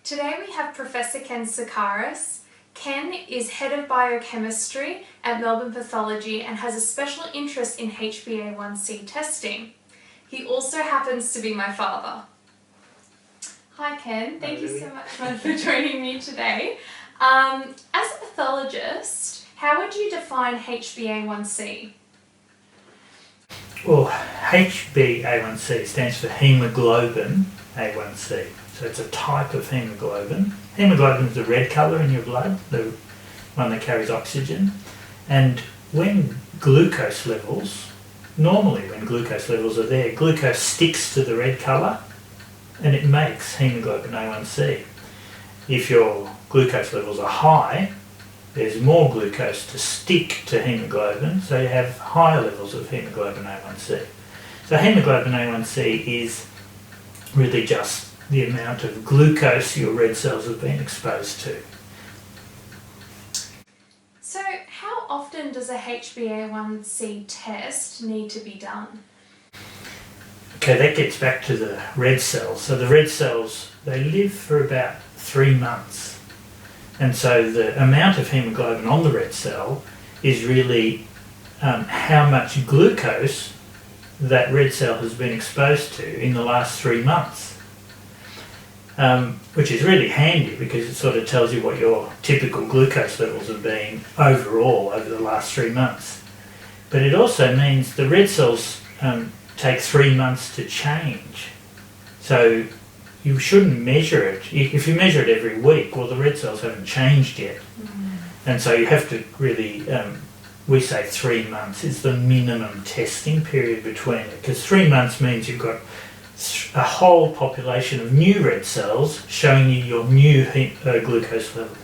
Today we have Professor Ken Sikaris. Ken is Head of Biochemistry at Melbourne Pathology and has a special interest in HbA1c testing. He also happens to be my father. Hi Ken, thank you so much for joining me today. As a pathologist, how would you define HbA1c? Well, HbA1c stands for hemoglobin A1c. So it's a type of hemoglobin. Hemoglobin is the red colour in your blood, the one that carries oxygen. And when glucose levels, normally when glucose levels are there, glucose sticks to the red colour and it makes hemoglobin A1c. If your glucose levels are high, there's more glucose to stick to hemoglobin, so you have higher levels of hemoglobin A1c. So hemoglobin A1c is really just the amount of glucose your red cells have been exposed to. So how often does a HbA1c test need to be done? Okay, that gets back to the red cells. So the red cells, they live for about 3 months. And so the amount of hemoglobin on the red cell is really how much glucose that red cell has been exposed to in the last 3 months. Which is really handy because it sort of tells you what your typical glucose levels have been overall over the last 3 months. But it also means the red cells take 3 months to change. So you shouldn't measure it. If you measure it every week, well, the red cells haven't changed yet. And so you have to really, we say 3 months is the minimum testing period between it, because 3 months means you've got a whole population of new red cells showing you your new glucose level.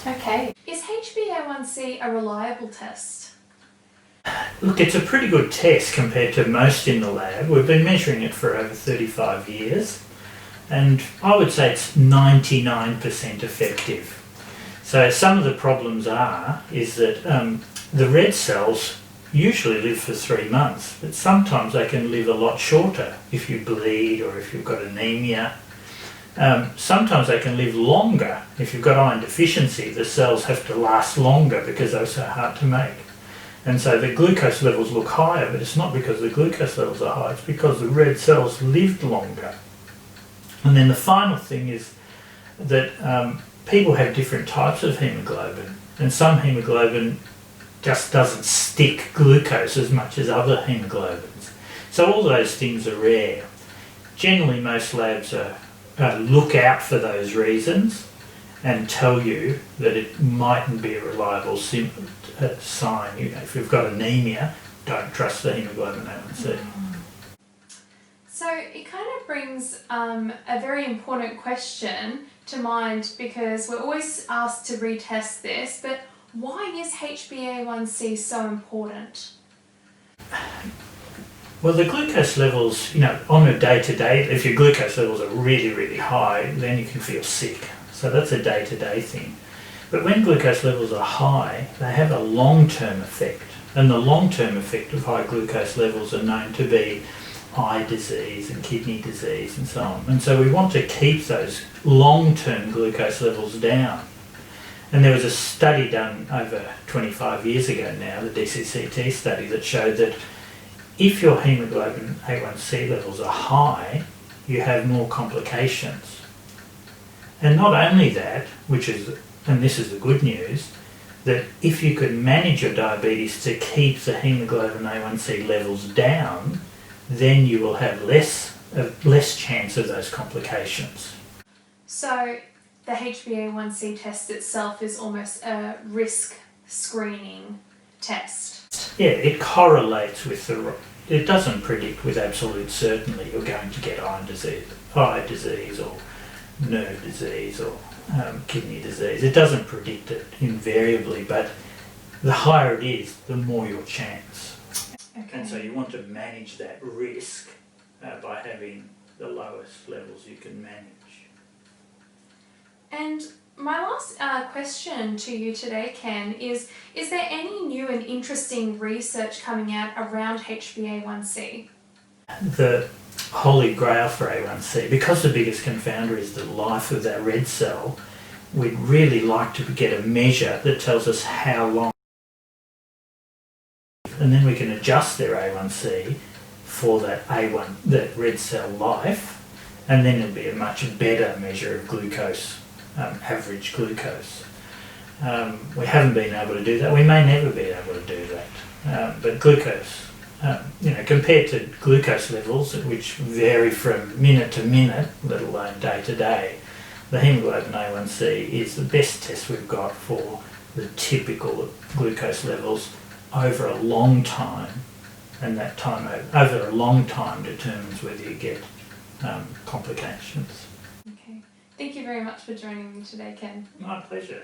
Okay. Is HbA1c a reliable test? Look, it's a pretty good test compared to most in the lab. We've been measuring it for over 35 years and I would say it's 99% effective. So some of the problems is that the red cells usually live for 3 months, but sometimes they can live a lot shorter if you bleed or if you've got anemia. Sometimes they can live longer. If you've got iron deficiency, the cells have to last longer because they're so hard to make. And so the glucose levels look higher, but it's not because the glucose levels are high, it's because the red cells lived longer. And then the final thing is that people have different types of hemoglobin, and some hemoglobin just doesn't stick glucose as much as other hemoglobins. So all those things are rare. Generally most labs look out for those reasons and tell you that it mightn't be a reliable sign. You know, if you've got anemia, don't trust the hemoglobin A1c. So it kind of brings a very important question to mind, because we're always asked to retest this, but why is HbA1c so important? Well, the glucose levels, you know, on a day-to-day, if your glucose levels are really, really high, then you can feel sick. So that's a day-to-day thing. But when glucose levels are high, they have a long-term effect. And the long-term effect of high glucose levels are known to be eye disease and kidney disease and so on. And so we want to keep those long-term glucose levels down. And there was a study done over 25 years ago now, the DCCT study, that showed that if your hemoglobin A1c levels are high, you have more complications. And not only that, and this is the good news, that if you could manage your diabetes to keep the hemoglobin A1c levels down, then you will have less chance of those complications. So the HbA1c test itself is almost a risk screening test. Yeah, it correlates with it doesn't predict with absolute certainty you're going to get eye disease or nerve disease or kidney disease. It doesn't predict it invariably, but the higher it is, the more your chance. Okay. And so you want to manage that risk by having the lowest levels you can manage. And my last question to you today, Ken, is there any new and interesting research coming out around HbA1c? The holy grail for A1C. Because the biggest confounder is the life of that red cell, we'd really like to get a measure that tells us how long, and then we can adjust their A1C for that that red cell life, and then it'll be a much better measure of glucose, average glucose. We haven't been able to do that. We may never be able to do that. But glucose, compared to glucose levels, which vary from minute to minute, let alone day to day, the hemoglobin A1C is the best test we've got for the typical glucose levels over a long time, and that time over a long time determines whether you get complications. Okay. Thank you very much for joining me today, Ken. My pleasure.